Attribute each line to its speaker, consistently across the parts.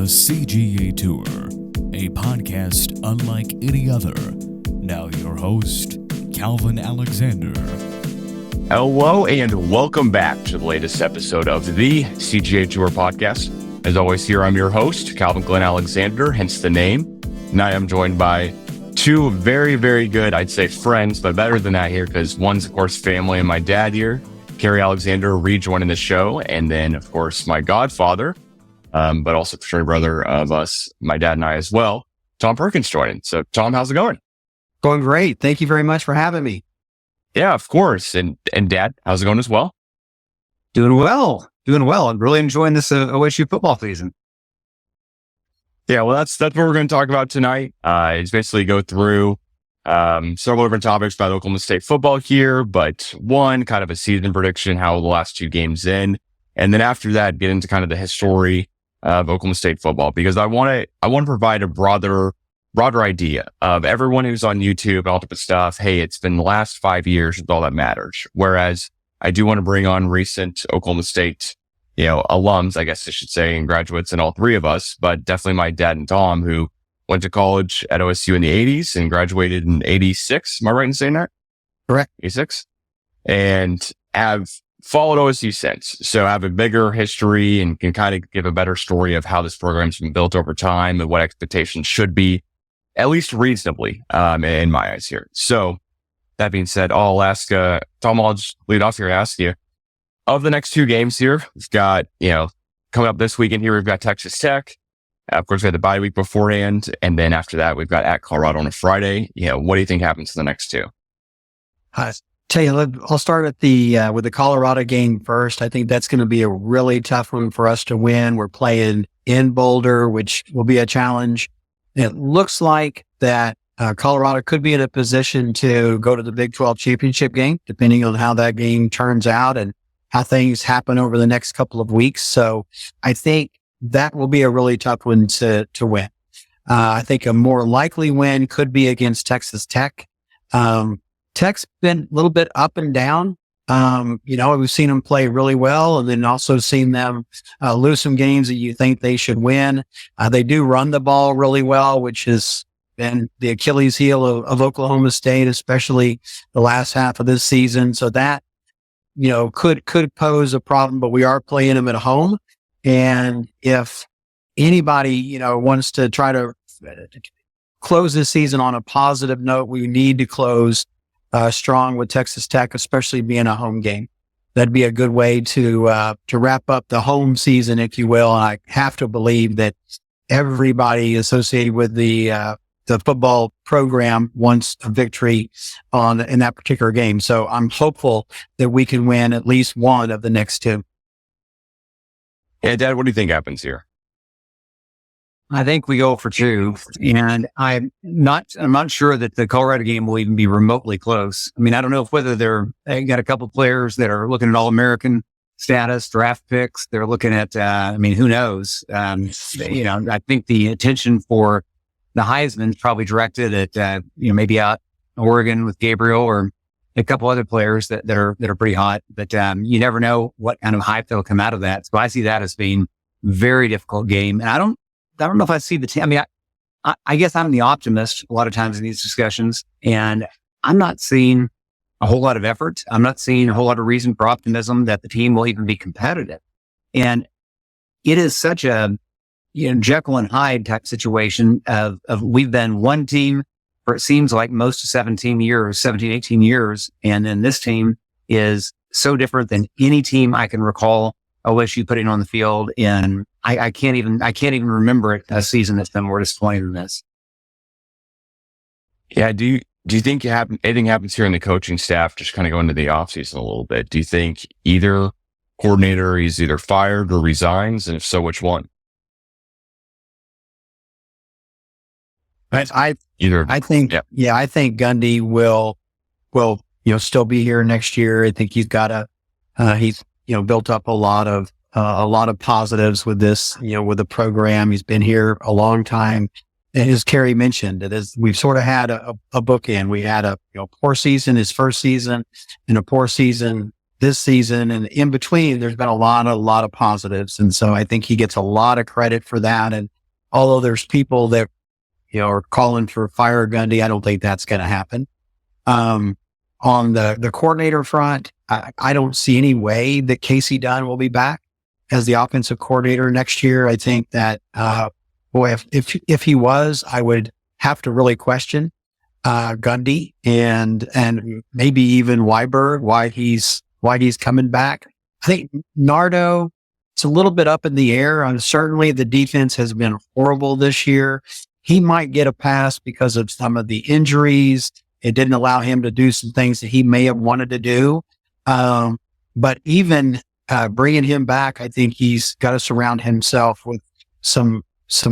Speaker 1: The CGA Tour, a podcast unlike any other. Now your host, Glen Alexander.
Speaker 2: Hello and welcome back to the latest episode of the CGA Tour podcast. As always, here I'm your host, Glen Alexander, hence the name. And I am joined by two very, very good, I'd say friends, but better than that here because one's, of course, family and my dad here, Kerry Alexander, rejoining the show. And then, of course, my godfather, but also fraternity brother of us, my dad and I as well, Tom Perkins joining. So, Tom, how's it going?
Speaker 3: Going great. Thank you very much for having me.
Speaker 2: Yeah, of course. And Dad, how's it going as well?
Speaker 3: Doing well. I'm really enjoying this OSU football season.
Speaker 2: Yeah, well, that's what we're going to talk about tonight. Is basically go through several different topics about Oklahoma State football here, but one kind of a season prediction, how the last two games in, and then after that, get into kind of the history of Oklahoma State football, because I want to provide a broader idea of everyone who's on YouTube and all type of stuff. Hey, it's been the last 5 years, it's all that matters. Whereas I do want to bring on recent Oklahoma State, alums, I guess I should say, and graduates, and all three of us, but definitely my dad and Tom, who went to college at OSU in the 80s and graduated in 86. Am I right in saying that?
Speaker 3: Correct.
Speaker 2: 86. And have followed OSU since. So have a bigger history and can kind of give a better story of how this program's been built over time and what expectations should be, at least reasonably, in my eyes here. So that being said, I'll ask, Tom, I'll just lead off here and ask you, of the next two games here, we've got, coming up this weekend here, we've got Texas Tech. Of course, we had the bye week beforehand. And then after that, we've got at Colorado on a Friday. What do you think happens to the next two?
Speaker 3: Tell you, I'll start with the Colorado game first. I think that's going to be a really tough one for us to win. We're playing in Boulder, which will be a challenge. It looks like that Colorado could be in a position to go to the Big 12 championship game, depending on how that game turns out and how things happen over the next couple of weeks. So I think that will be a really tough one to win. I think a more likely win could be against Texas Tech. Tech's been a little bit up and down. We've seen them play really well and then also seen them lose some games that you think they should win. They do run the ball really well, which has been the Achilles heel of Oklahoma State, especially the last half of this season. So that, could pose a problem, but we are playing them at home. And if anybody, wants to try to close this season on a positive note, we need to close strong with Texas Tech, especially being a home game. That'd be a good way to wrap up the home season, if you will. And I have to believe that everybody associated with the football program wants a victory in that particular game. So I'm hopeful that we can win at least one of the next two.
Speaker 2: Yeah, Dad, what do you think happens here?
Speaker 4: I think we go for two, and I'm not sure that the Colorado game will even be remotely close. I mean, I don't know whether they got a couple of players that are looking at All-American status, draft picks. They're looking at, who knows? I think the attention for the Heisman is probably directed at, maybe out Oregon with Gabriel or a couple other players that are pretty hot, but you never know what kind of hype that'll come out of that. So I see that as being a very difficult game. And I don't know if I see the team. I mean, I guess I'm the optimist a lot of times in these discussions, and I'm not seeing a whole lot of effort. I'm not seeing a whole lot of reason for optimism that the team will even be competitive. And it is such a, Jekyll and Hyde type situation of we've been one team for it seems like most of 17, 18 years. And then this team is so different than any team I can recall OSU putting on the field. And I can't even remember a season that's been more disappointing than this.
Speaker 2: Yeah. Do you think anything happens here in the coaching staff, just kind of go into the offseason a little bit? Do you think either coordinator is either fired or resigns? And if so, which one?
Speaker 3: I think Gundy will still be here next year. I think he's built up a lot of positives with this, with the program. He's been here a long time. And as Kerry mentioned, we've sort of had a bookend. We had a poor season his first season and a poor season this season, and in between, there's been a lot of positives. And so I think he gets a lot of credit for that. And although there's people that, are calling for fire Gundy, I don't think that's going to happen. On the coordinator front, I don't see any way that Kasey Dunn will be back as the offensive coordinator next year. I think that, if he was, I would have to really question, Gundy and maybe even Weiberg, why he's coming back. I think Nardo, it's a little bit up in the air. Certainly the defense has been horrible this year. He might get a pass because of some of the injuries. It didn't allow him to do some things that he may have wanted to do. But even bringing him back, I think he's got to surround himself with some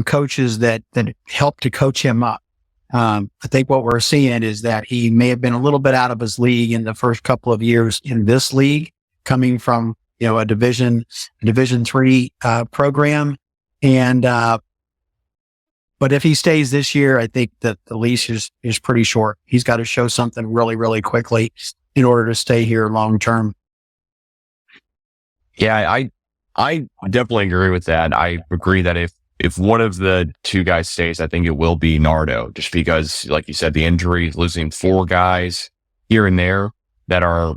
Speaker 3: coaches that help to coach him up. I think what we're seeing is that he may have been a little bit out of his league in the first couple of years in this league, coming from, a Division III program. And, but if he stays this year, I think that the leash is pretty short. He's got to show something really, really quickly in order to stay here long term.
Speaker 2: Yeah, I definitely agree with that. I agree that if one of the two guys stays, I think it will be Nardo, just because, like you said, the injury, losing 4 guys here and there that are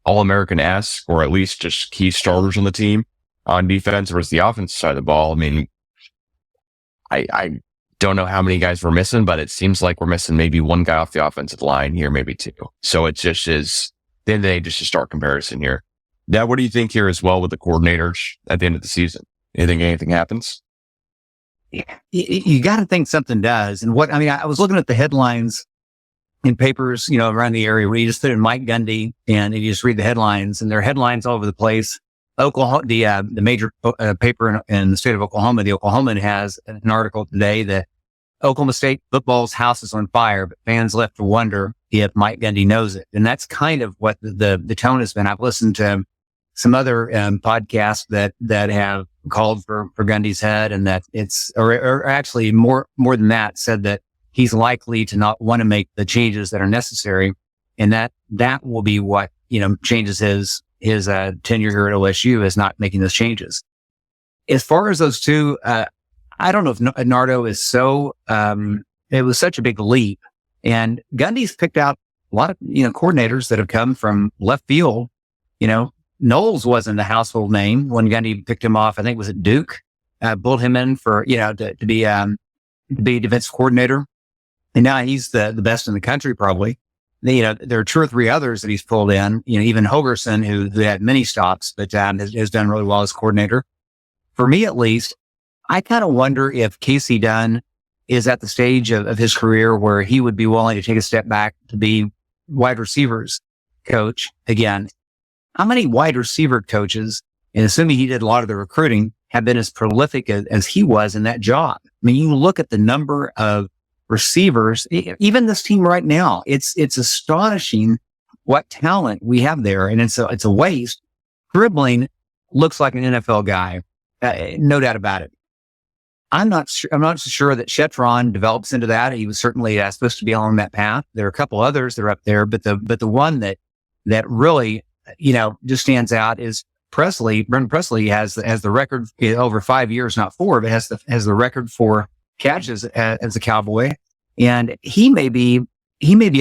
Speaker 2: All-American-esque, or at least just key starters on the team on defense versus the offensive side of the ball. I mean, I don't know how many guys we're missing, but it seems like we're missing maybe one guy off the offensive line here, maybe 2. So it just is, then they just a stark comparison here. Now, what do you think here as well with the coordinators at the end of the season? You think anything happens?
Speaker 4: You got to think something does. And I was looking at the headlines in papers, around the area where you just put in Mike Gundy and you just read the headlines, and there are headlines all over the place. Oklahoma, the major paper in the state of Oklahoma, the Oklahoman, has an article today that Oklahoma State football's house is on fire, but fans left to wonder if Mike Gundy knows it. And that's kind of what the tone has been. I've listened to some other podcasts that have called for Gundy's head, and that or actually more than that, said that he's likely to not want to make the changes that are necessary, and that will be what changes his tenure here at OSU, is not making those changes. As far as those two, I don't know if Nardo is so. It was such a big leap, and Gundy's picked out a lot of coordinators that have come from left field. Knowles wasn't a household name when Gundy picked him off. I think it was at Duke. Pulled him in for to be defensive coordinator, and now he's the best in the country probably. There are 2 or 3 others that he's pulled in. Even Hogerson, who had many stops, but has done really well as coordinator. For me, at least, I kind of wonder if Kasey Dunn is at the stage of his career where he would be willing to take a step back to be wide receivers coach again. How many wide receiver coaches, and assuming he did a lot of the recruiting, have been as prolific as he was in that job? I mean, you look at the number of receivers, even this team right now, it's astonishing what talent we have there. And it's a waste. Dribbling looks like an NFL guy. No doubt about it. I'm not so sure that Shetron develops into that. He was certainly supposed to be along that path. There are a couple others that are up there, but the one that really, just stands out is Presley. Brendan Presley has the record over 5 years, not 4, but has the record for catches as a Cowboy. And he may be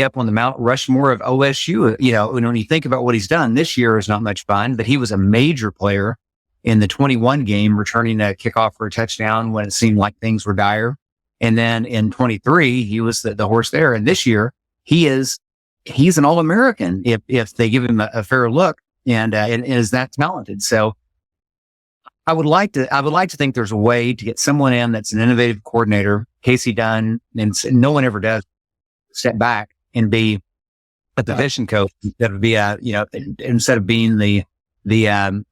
Speaker 4: up on the Mount Rushmore of OSU. When you think about what he's done this year is not much fun, but he was a major player in the 21 game, returning a kickoff for a touchdown when it seemed like things were dire. And then in 23, he was the horse there. And this year he's an All-American if they give him a fair look, and is that talented. So I would like to think there's a way to get someone in that's an innovative coordinator, Kasey Dunn, and no one ever does step back and be a position coach. That would be instead of being the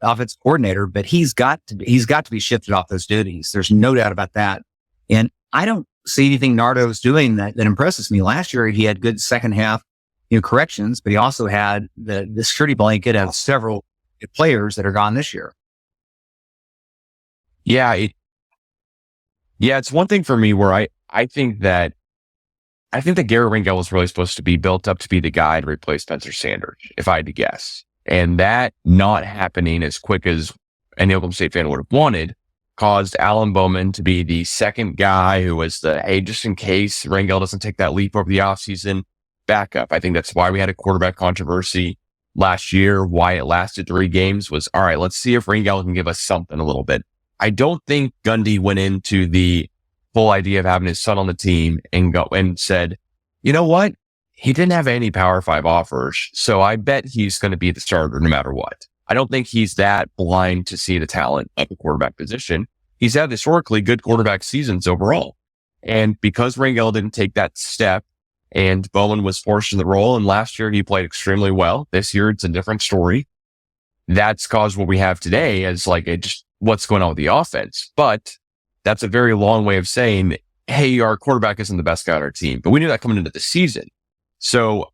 Speaker 4: offensive coordinator, but he's got to be shifted off those duties. There's no doubt about that. And I don't see anything Nardo's doing that impresses me. Last year, he had good second half, corrections, but he also had the security blanket of several players that are gone this year.
Speaker 2: Yeah. It's one thing for me where I think that Garrett Ringel was really supposed to be built up to be the guy to replace Spencer Sanders, if I had to guess. And that not happening as quick as any Oklahoma State fan would have wanted caused Alan Bowman to be the second guy who was the, hey, just in case Rangel doesn't take that leap over the offseason, backup. I think that's why we had a quarterback controversy last year, why it lasted 3 games was, all right, let's see if Rangel can give us something a little bit. I don't think Gundy went into the whole idea of having his son on the team and said, you know what? He didn't have any Power 5 offers, so I bet he's going to be the starter no matter what. I don't think he's that blind to see the talent at the quarterback position. He's had historically good quarterback seasons overall. And because Rangel didn't take that step and Bowman was forced in the role, and last year he played extremely well. This year it's a different story. That's caused what we have today as like just what's going on with the offense. But that's a very long way of saying, hey, our quarterback isn't the best guy on our team. But we knew that coming into the season. So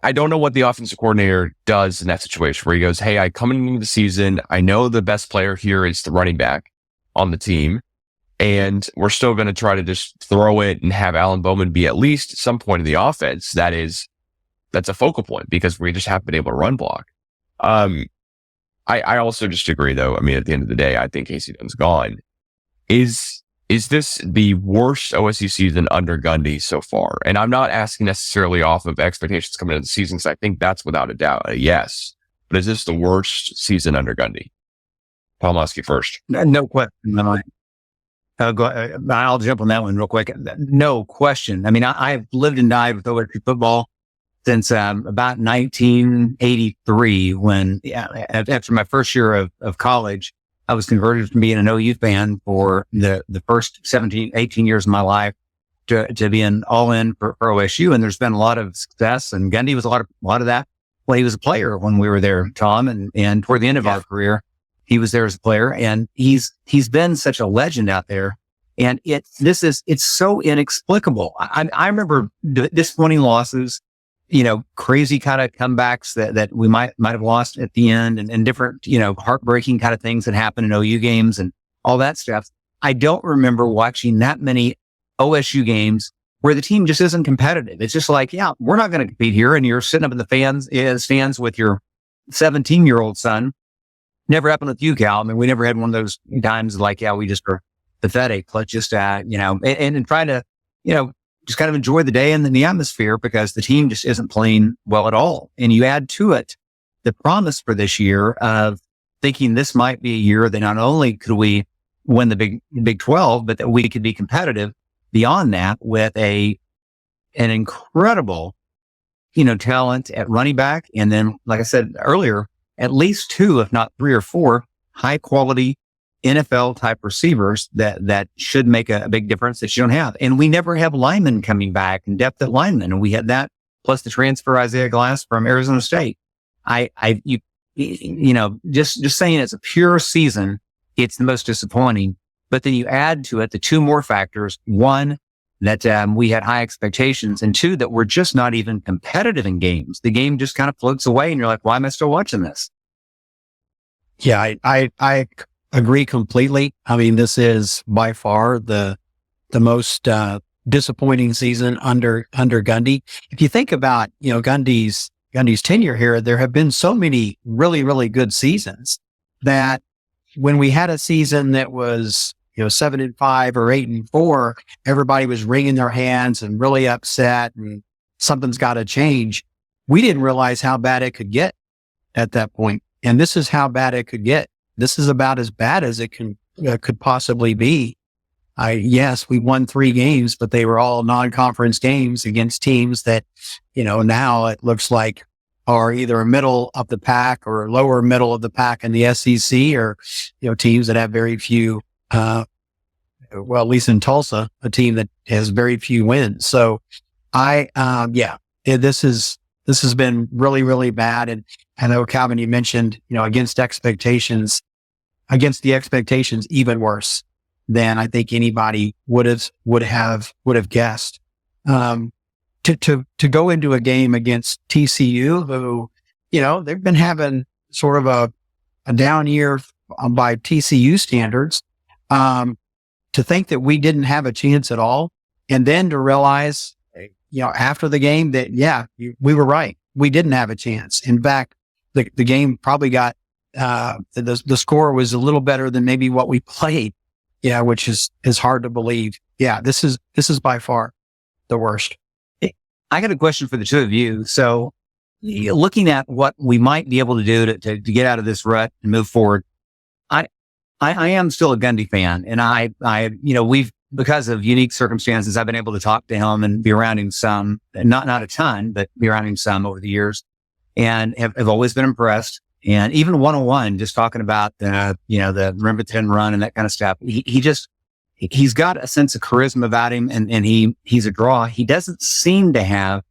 Speaker 2: I don't know what the offensive coordinator does in that situation where he goes, hey, coming into the season, I know the best player here is the running back on the team. And we're still going to try to just throw it and have Alan Bowman be at least at some point in the offense. That's a focal point because we just haven't been able to run block. I also just agree though. I mean, at the end of the day, I think Kasey Dunn's gone. Is this the worst OSU season under Gundy so far? And I'm not asking necessarily off of expectations coming into the season, because I think that's without a doubt a yes. But is this the worst season under Gundy? Paul, I'll ask you first.
Speaker 4: No question. I'll jump on that one real quick. No question. I mean, I've lived and died with OSU football since about 1983, when after my first year of college, I was converted from being an OU fan for the first 17, 18 years of my life to being all in for OSU. And there's been a lot of success, and Gundy was a lot of that. Well, he was a player when we were there, Tom, and toward the end of our career, he was there as a player, and he's been such a legend out there. And it's so inexplicable. I remember disappointing losses, crazy kind of comebacks that we might have lost at the end, and different, heartbreaking kind of things that happen in OU games and all that stuff. I don't remember watching that many OSU games where the team just isn't competitive. It's just like, yeah, we're not going to compete here. And you're sitting up in the stands with your 17-year-old son. Never happened with you, Cal. I mean, we never had one of those times like, yeah, we just were pathetic. Let's just, and trying to, just kind of enjoy the day and the atmosphere, because the team just isn't playing well at all. And you add to it the promise for this year of thinking this might be a year that not only could we win the Big 12, but that we could be competitive beyond that with an incredible, talent at running back. And then, like I said earlier, at least 2, if not 3 or 4 high quality NFL type receivers that should make a big difference that you don't have. And we never have linemen coming back and depth at linemen. And we had that plus the transfer Isaiah Glass from Arizona State. Just saying it's a pure season, it's the most disappointing. But then you add to it the 2 more factors. 1, that we had high expectations, and 2, that we're just not even competitive in games. The game just kind of floats away and you're like, why am I still watching this?
Speaker 3: Yeah, I agree completely. I mean, this is by far the most disappointing season under Gundy. If you think about, Gundy's tenure here, there have been so many really, really good seasons that when we had a season that was, 7-5 or 8-4, everybody was wringing their hands and really upset and something's got to change. We didn't realize how bad it could get at that point. And this is how bad it could get. This is about as bad as it could possibly be. Yes, we won 3 games, but they were all non-conference games against teams that, now it looks like are either middle of the pack or lower middle of the pack in the SEC, or, teams that have very few, at least in Tulsa, a team that has very few wins. So this has been really, really bad. And I know, Calvin, you mentioned, against the expectations, even worse than I think anybody would have guessed. To go into a game against TCU, who, they've been having sort of a down year by TCU standards, to think that we didn't have a chance at all. And then to realize, after the game that, we were right. We didn't have a chance. In fact, the game probably got, the score was a little better than maybe what we played. Yeah. Which is hard to believe. Yeah. This is by far the worst.
Speaker 4: I got a question for the two of you. So looking at what we might be able to do to get out of this rut and move forward, I am still a Gundy fan, and we've, because of unique circumstances, I've been able to talk to him and be around him some, not a ton, but be around him some over the years, and have always been impressed. And even one-on-one, just talking about the Remember 10 run and that kind of stuff. He's got a sense of charisma about him, and he's a draw. He doesn't seem to have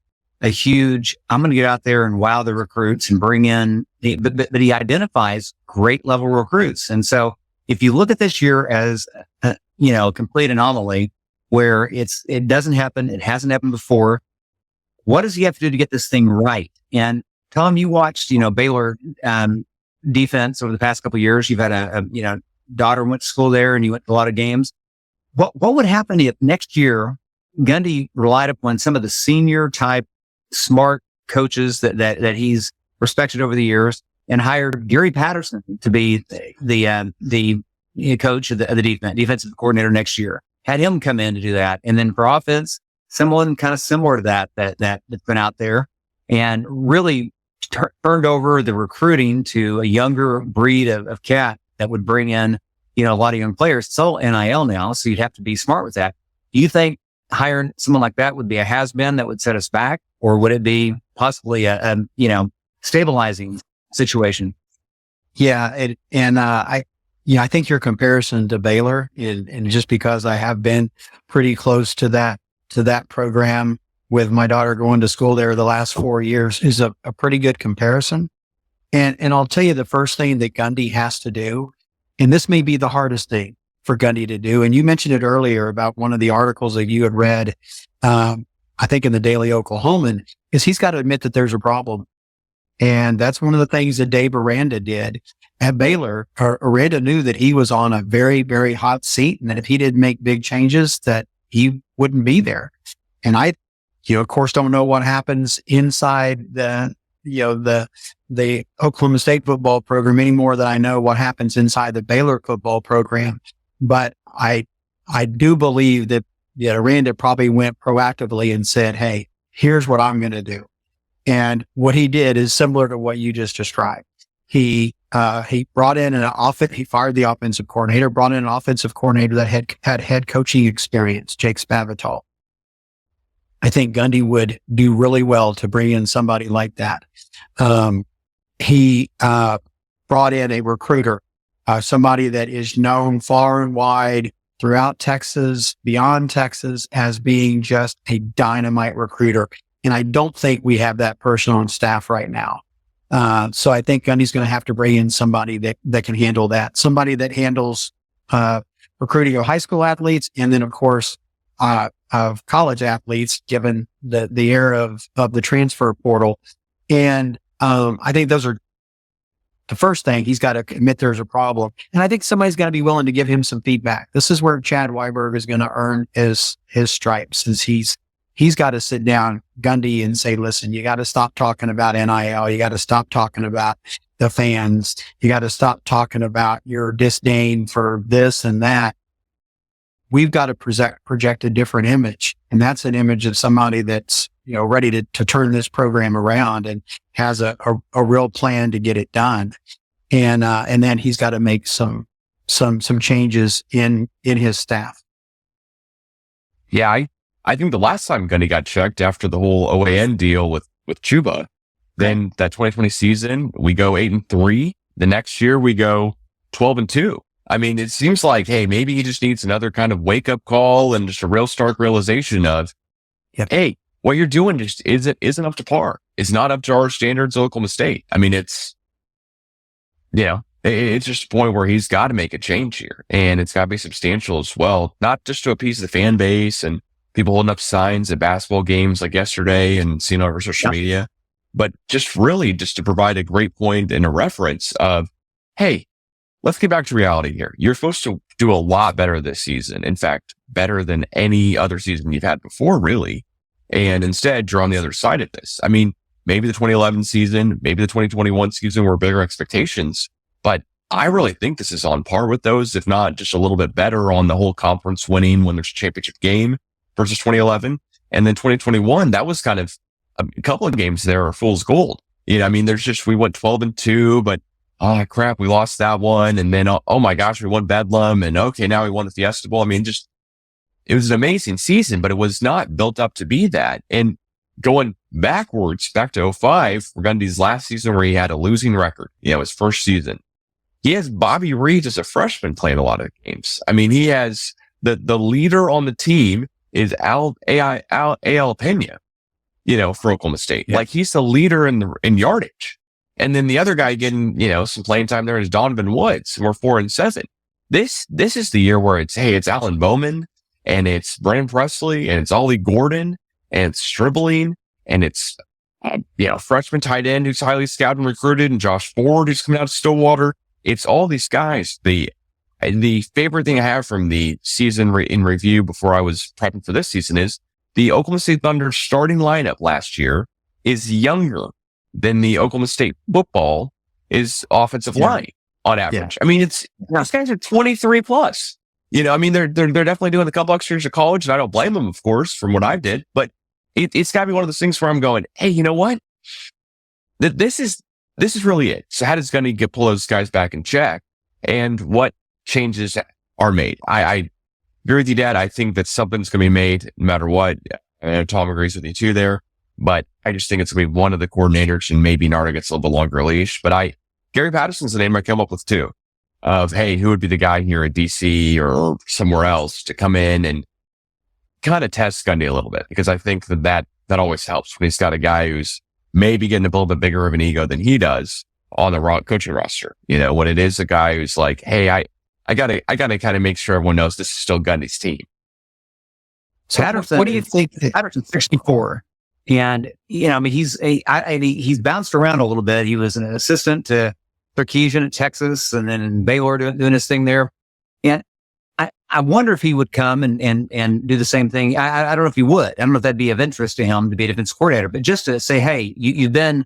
Speaker 4: a huge, I'm going to get out there and wow the recruits and bring in, but he identifies great level recruits. And so if you look at this year as a complete anomaly where it doesn't happen, it hasn't happened before, what does he have to do to get this thing right? And Tom, you watched, Baylor, defense over the past couple of years. You've had a daughter went to school there, and you went to a lot of games. What would happen if next year Gundy relied upon some of the senior type smart coaches that he's respected over the years and hired Gary Patterson to be the coach of the defensive coordinator next year? Had him come in to do that. And then for offense, someone kind of similar to that's been out there and really turned over the recruiting to a younger breed of cat that would bring in, a lot of young players. It's all NIL now, so you'd have to be smart with that. Do you think hiring someone like that would be a has-been that would set us back, or would it be possibly a stabilizing situation?
Speaker 3: Yeah. I think your comparison to Baylor, and just because I have been pretty close to that program with my daughter going to school there the last 4 years, is a pretty good comparison. And I'll tell you the first thing that Gundy has to do, and this may be the hardest thing for Gundy to do. And you mentioned it earlier about one of the articles that you had read, I think in the Daily Oklahoman, is he's got to admit that there's a problem. And that's one of the things that Dave Aranda did at Baylor. Aranda knew that he was on a very, very hot seat, and that if he didn't make big changes, that he wouldn't be there. And I, of course, don't know what happens inside the Oklahoma State football program any more than I know what happens inside the Baylor football program. But I do believe that Aranda probably went proactively and said, hey, here's what I'm going to do. And what he did is similar to what you just described. He brought in he fired the offensive coordinator, brought in an offensive coordinator that had head coaching experience, Jake Spavital. I think Gundy would do really well to bring in somebody like that. He brought in a recruiter, somebody that is known far and wide throughout Texas, beyond Texas, as being just a dynamite recruiter. And I don't think we have that person on staff right now. So I think Gundy's going to have to bring in somebody that can handle that. Somebody that handles recruiting of high school athletes, and then of course of college athletes, given the era of the transfer portal. And I think those are the first thing. He's got to admit there's a problem, and I think somebody's got to be willing to give him some feedback. This is where Chad Weiberg is going to earn his stripes, since he's got to sit down Gundy and say, listen, you got to stop talking about NIL. You got to stop talking about the fans. You got to stop talking about your disdain for this and that. We've got to project a different image. And that's an image of somebody that's, ready to turn this program around and has a real plan to get it done. And then he's got to make some changes in his staff.
Speaker 2: Yeah. I think the last time Gundy got checked after the whole OAN deal with Chuba, then that 2020 season, we go 8-3. The next year we go 12-2. I mean, it seems like, hey, maybe he just needs another kind of wake up call and just a real stark realization of, hey, what you're doing just isn't up to par. It's not up to our standards at Oklahoma State. I mean, it's just a point where he's got to make a change here, and it's got to be substantial as well, not just to appease the fan base and people holding up signs at basketball games like yesterday and seeing over social media, but just really just to provide a great point and a reference of, hey, let's get back to reality here. You're supposed to do a lot better this season. In fact, better than any other season you've had before, really. And instead, you're on the other side of this. I mean, maybe the 2011 season, maybe the 2021 season were bigger expectations. But I really think this is on par with those, if not just a little bit better on the whole conference winning when there's a championship game versus 2011. And then 2021, that was kind of a couple of games there are fool's gold. We went 12-2, but oh crap, we lost that one. And then, oh my gosh, we won Bedlam. And okay, now we won the Fiesta Bowl. It was an amazing season, but it was not built up to be that. And going backwards, back to 05, for Gundy's last season where he had a losing record, his first season. He has Bobby Reed as a freshman playing a lot of games. He has the leader on the team is Al Pena, for Oklahoma State. Yeah. Like he's the leader in yardage. And then the other guy getting, some playing time there is Donovan Woods, and we're 4-7. This is the year where it's Alan Bowman and it's Brandon Presley and it's Ollie Gordon and it's Stribling and it's, freshman tight end who's highly scouted and recruited and Josh Ford who's coming out of Stillwater. It's all these guys. The favorite thing I have from the season in review before I was prepping for this season is the Oklahoma State Thunder starting lineup last year is younger than the Oklahoma State football is offensive line on average. Yeah. These guys are 23 plus. They're definitely doing a couple extra years of college, and I don't blame them, of course, from what I did. But it's got to be one of those things where I'm going, hey, you know what? This is really it. So how does Gundy pull those guys back in check? And what changes are made? I agree with you, Dad. I think that something's going to be made no matter what. I know Tom agrees with you too there, but I just think it's going to be one of the coordinators, and maybe Nardo gets a little bit longer leash. But Gary Patterson's the name I come up with too, of, hey, who would be the guy here at DC or somewhere else to come in and kind of test Gundy a little bit? Because I think that always helps when he's got a guy who's maybe getting a little bit bigger of an ego than he does on the coaching roster. When it is a guy who's like, hey, I gotta kind of make sure everyone knows this is still Gundy's team.
Speaker 4: So Patterson, what do you think? Patterson's 64. And, he's bounced around a little bit. He was an assistant to Sarkisian at Texas and then in Baylor doing his thing there. And I wonder if he would come and do the same thing. I don't know if he would. I don't know if that'd be of interest to him to be a defense coordinator, but just to say, hey, you've been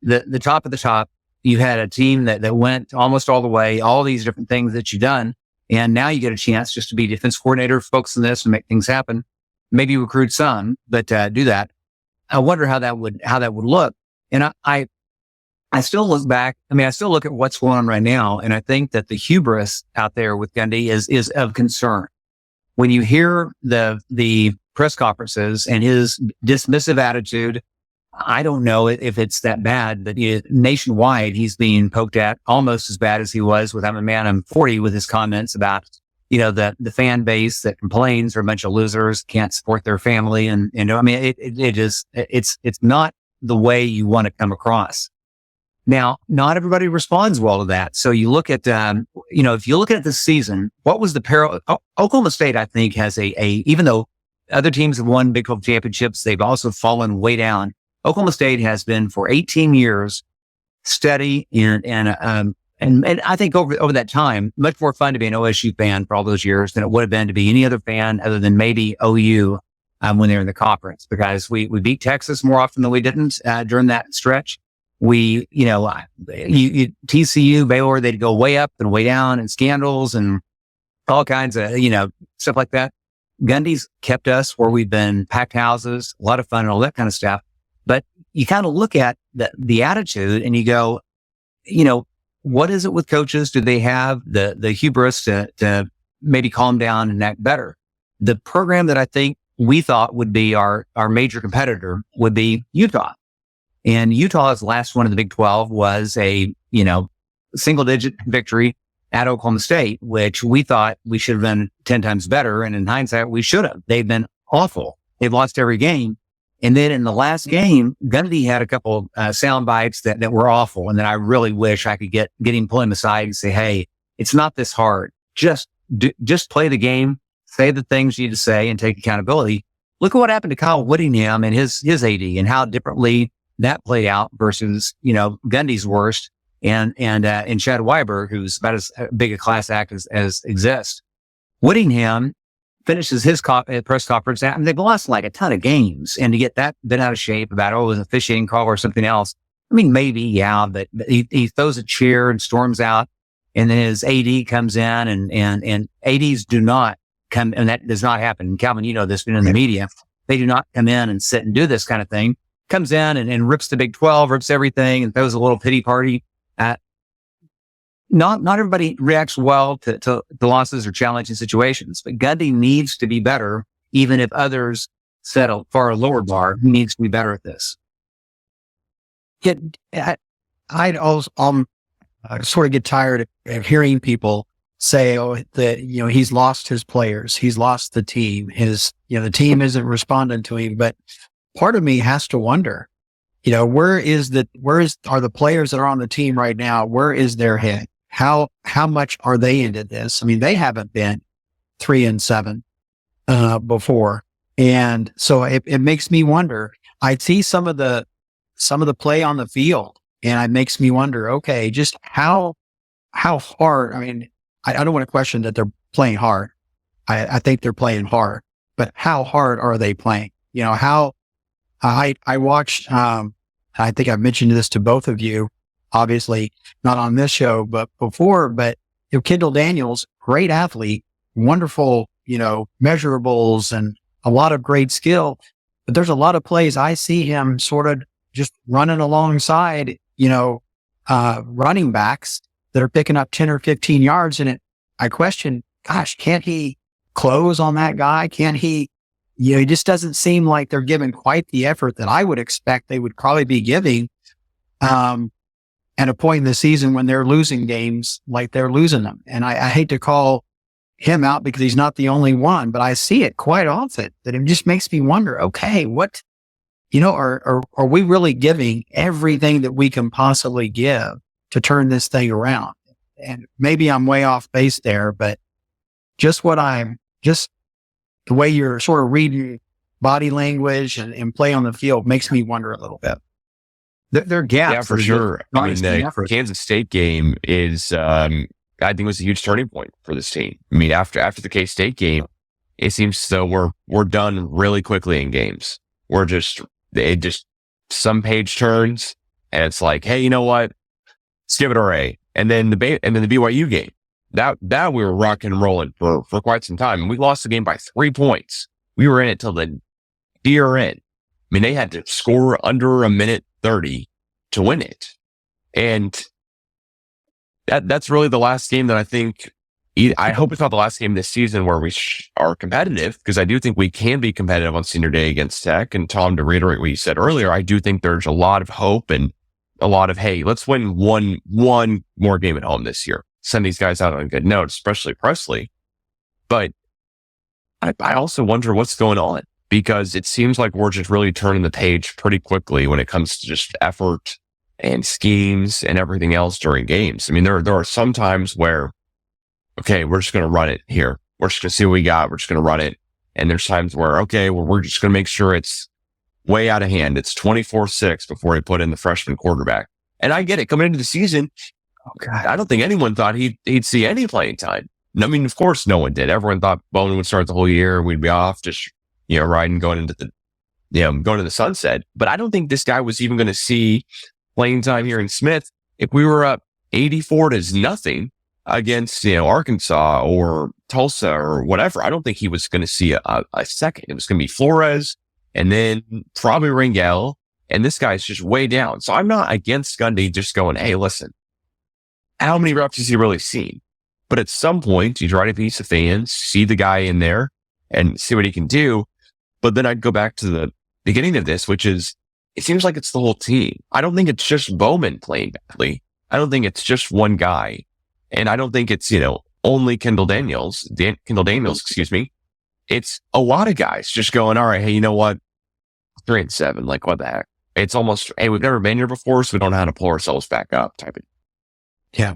Speaker 4: the top of the top. You had a team that went almost all the way, all these different things that you've done. And now you get a chance just to be defense coordinator, focus on this and make things happen. Maybe recruit some, but do that. I wonder how that would look. And I still look back. I still look at what's going on right now. And I think that the hubris out there with Gundy is of concern. When you hear the press conferences and his dismissive attitude, I don't know if it's that bad, but nationwide, he's being poked at almost as bad as he was with I'm a man, I'm 40 with his comments about, the fan base that complains are a bunch of losers, can't support their family. And, it's not the way you want to come across. Now, not everybody responds well to that. So you look at, if you look at the season, what was the parallel? Oklahoma State, I think, has even though other teams have won Big 12 championships, they've also fallen way down. Oklahoma State has been for 18 years steady and I think over that time, much more fun to be an OSU fan for all those years than it would have been to be any other fan other than maybe OU when they were in the conference, because we beat Texas more often than we didn't during that stretch. TCU, Baylor, they'd go way up and way down and scandals and all kinds of, stuff like that. Gundy's kept us where we've been packed houses, a lot of fun and all that kind of stuff. But you kind of look at the attitude and you go, what is it with coaches? Do they have the hubris to maybe calm down and act better? The program that I think we thought would be our major competitor would be Utah. And Utah's last one in the Big 12 was a, single digit victory at Oklahoma State, which we thought we should have been 10 times better. And in hindsight, we should have. They've been awful. They've lost every game. And then in the last game, Gundy had a couple sound bites that were awful. And then I really wish I could get him, pull him aside and say, hey, it's not this hard. Just play the game, say the things you need to say and take accountability. Look at what happened to Kyle Whittingham and his AD and how differently that played out versus, Gundy's worst and Chad Weiber, who's about as big a class act as exists. Whittingham finishes his press conference. I mean, they've lost like a ton of games, and to get that bit out of shape about, oh, it was an officiating call or something else. I mean, maybe, yeah, but he throws a chair and storms out, and then his AD comes in, and ADs do not come, and that does not happen. Calvin, you know this, been in the media. They do not come in and sit and do this kind of thing. Comes in and rips the Big 12, rips everything, and throws a little pity party. Not everybody reacts well to losses or challenging situations, but Gundy needs to be better, even if others set a far lower bar. He needs to be better at this.
Speaker 3: I'd also sort of get tired of hearing people say, "Oh, that he's lost his players, he's lost the team. The team isn't responding to him." But part of me has to wonder, where are the players that are on the team right now? Where is their head? How much are they into this? I mean, they haven't been 3-7 before, and so it makes me wonder. I see some of the play on the field, and it makes me wonder. Okay, just how hard? I mean, I don't want to question that they're playing hard. I think they're playing hard, but how hard are they playing? How I watched. I think I've mentioned this to both of you. Obviously, not on this show, but before. But Kendall Daniels, great athlete, wonderful, measurables and a lot of great skill. But there's a lot of plays I see him sort of just running alongside, running backs that are picking up 10 or 15 yards. And I question, gosh, can't he close on that guy? Can't he? He just doesn't seem like they're giving quite the effort that I would expect they would probably be giving. At a point in the season when they're losing games like they're losing them. And I hate to call him out because he's not the only one, but I see it quite often that it just makes me wonder, okay, what, are we really giving everything that we can possibly give to turn this thing around? And maybe I'm way off base there, but just the way you're sort of reading body language and play on the field makes me wonder a little bit.
Speaker 4: There are gaps.
Speaker 2: Yeah, for sure. I mean, the Kansas State game is, I think, was a huge turning point for this team. I mean, after the K-State game, it seems as though we're done really quickly in games. It just some page turns, and it's like, hey, you know what? Let's give it our A. And then the BYU game, that we were rocking and rolling for quite some time, and we lost the game by 3 points. We were in it till the dear end. I mean, they had to score under a minute 30 to win it. And that's really the last game that I think, I hope it's not the last game this season where we are competitive, because I do think we can be competitive on senior day against Tech. And Tom, to reiterate what you said earlier, I do think there's a lot of hope and a lot of, hey, let's win one more game at home this year. Send these guys out on a good note, especially Presley. But I also wonder what's going on, because it seems like we're just really turning the page pretty quickly when it comes to just effort and schemes and everything else during games. I mean, there are some times where, okay, we're just going to run it here. We're just going to see what we got. We're just going to run it. And there's times where, okay, well, we're just going to make sure it's way out of hand. It's 24-6 before he put in the freshman quarterback. And I get it. Coming into the season, I don't think anyone thought he'd see any playing time. I mean, of course, no one did. Everyone thought Bowman would start the whole year. We'd be off, just riding, going to the sunset. But I don't think this guy was even going to see playing time here in Smith if we were up 84-0 against, Arkansas or Tulsa or whatever. I don't think he was going to see a second. It was going to be Flores and then probably Rangel. And this guy's just way down. So I'm not against Gundy just going, hey, listen, how many reps has he really seen? But at some point, you try to piece the fans, see the guy in there and see what he can do. But then I'd go back to the beginning of this, which is, it seems like it's the whole team. I don't think it's just Bowman playing badly. I don't think it's just one guy. And I don't think it's, only Kendall Daniels, excuse me. It's a lot of guys just going, all right, hey, you know what? 3-7, like what the heck? It's almost, hey, we've never been here before, so we don't know how to pull ourselves back up type of.
Speaker 4: Yeah.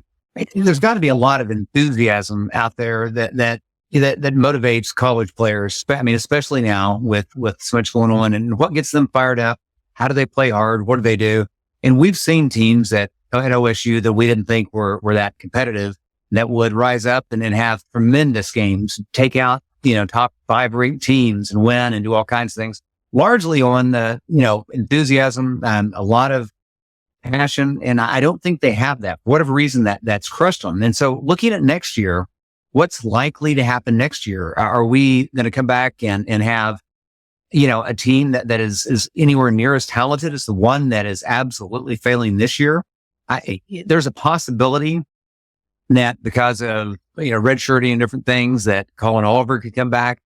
Speaker 4: There's got to be a lot of enthusiasm out there that motivates college players. I mean, especially now with so much going on, and what gets them fired up. How do they play hard? What do they do? And we've seen teams at OSU that we didn't think were that competitive that would rise up and then have tremendous games, take out top 5 or 8 teams and win and do all kinds of things, largely on the, enthusiasm and a lot of passion. And I don't think they have that for whatever reason that's crushed them. And so looking at next year, what's likely to happen next year? Are we going to come back and have, a team that is anywhere near as talented as the one that is absolutely failing this year? There's a possibility that because of, redshirting and different things that Colin Oliver could come back.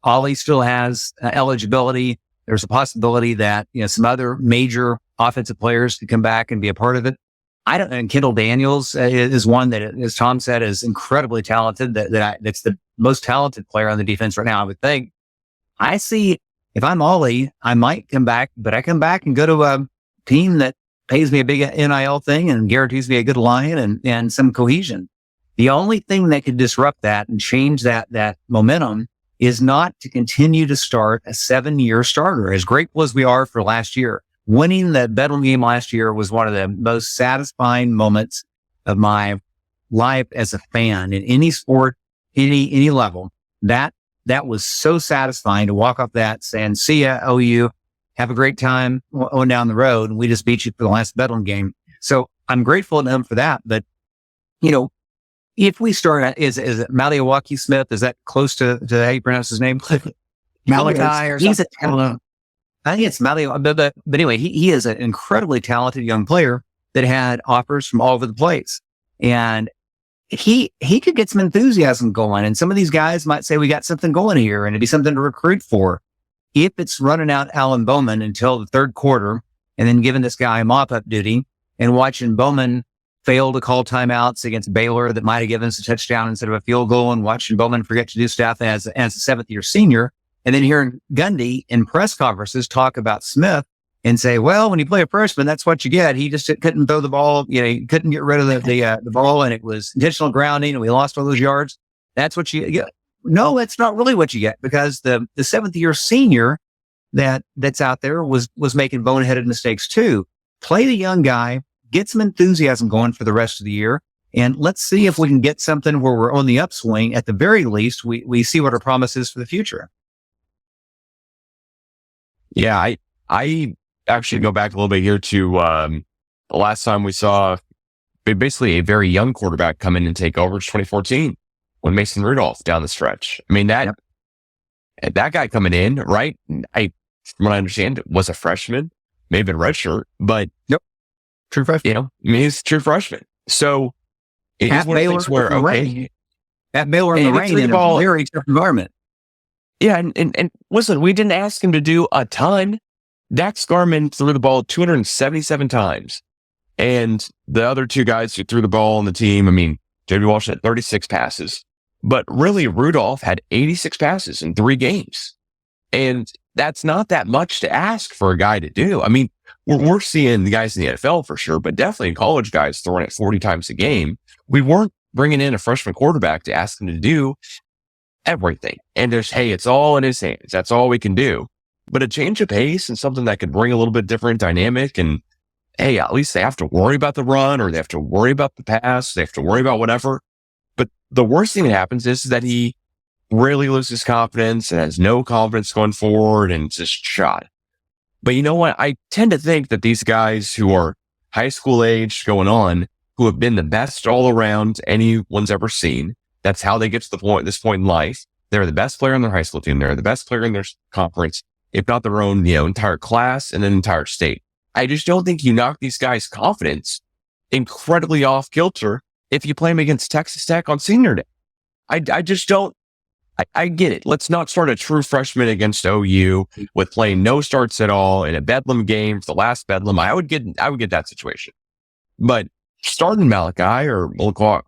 Speaker 4: Ollie still has eligibility. There's a possibility that, some other major offensive players could come back and be a part of it. And Kendall Daniels is one that, as Tom said, is incredibly talented. That's the most talented player on the defense right now, I would think. I see if I'm Ollie, I might come back, but I come back and go to a team that pays me a big NIL thing and guarantees me a good line and some cohesion. The only thing that could disrupt that and change that momentum is not to continue to start a 7-year starter. As grateful as we are for last year, winning the Bedlam game last year was one of the most satisfying moments of my life as a fan in any sport, any level. That was so satisfying to walk off that saying, see ya, OU, have a great time on down the road. And we just beat you for the last Bedlam game. So I'm grateful to them for that. But, if we start, is it Maliawaki Smith? Is that close to how you pronounce his name?
Speaker 3: Malachi or something.
Speaker 4: I think it's Maliawaki. But anyway, he is an incredibly talented young player that had offers from all over the place. And he could get some enthusiasm going. And some of these guys might say, we got something going here and it'd be something to recruit for. If it's running out Alan Bowman until the third quarter and then giving this guy mop-up duty and watching Bowman fail to call timeouts against Baylor that might have given us a touchdown instead of a field goal, and watching Bowman forget to do stuff as a 7th-year senior, and then hearing Gundy in press conferences talk about Smith and say, well, when you play a freshman, that's what you get. He just couldn't throw the ball. He couldn't get rid of the ball, and it was intentional grounding, and we lost all those yards. That's what you get. No, that's not really what you get, because the 7th-year senior that's out there was making boneheaded mistakes too. Play the young guy, get some enthusiasm going for the rest of the year, and let's see if we can get something where we're on the upswing. At the very least, we see what our promise is for the future.
Speaker 2: Yeah, I actually go back a little bit here to the last time we saw basically a very young quarterback come in and take over, 2014, when Mason Rudolph down the stretch. I mean, that guy coming in, right? From what I understand, was a freshman, may have been redshirt, but
Speaker 3: True freshman.
Speaker 2: He's a true freshman. So it is one of the things where, okay.
Speaker 4: At Baylor in the rain in a very tough environment.
Speaker 2: Yeah, and listen, we didn't ask him to do a ton. Dax Garman threw the ball 277 times. And the other two guys who threw the ball on the team, J.B. Walsh had 36 passes. But really, Rudolph had 86 passes in 3 games. And that's not that much to ask for a guy to do. We're seeing the guys in the NFL for sure, but definitely college guys throwing it 40 times a game. We weren't bringing in a freshman quarterback to ask him to do everything. And it's all in his hands. That's all we can do. But a change of pace and something that could bring a little bit different dynamic, and at least they have to worry about the run, or they have to worry about the pass. They have to worry about whatever. But the worst thing that happens is that he really loses confidence and has no confidence going forward and it's just shot. But you know what? I tend to think that these guys who are high school age going on, who have been the best all around anyone's ever seen, that's how they get to this point in life. They're the best player on their high school team. They're the best player in their conference, if not their own, entire class and an entire state. I just don't think you knock these guys' confidence incredibly off kilter if you play them against Texas Tech on senior day. I just don't. I get it. Let's not start a true freshman against OU with playing no starts at all in a Bedlam game for the last Bedlam. I would get that situation. But starting Malachi or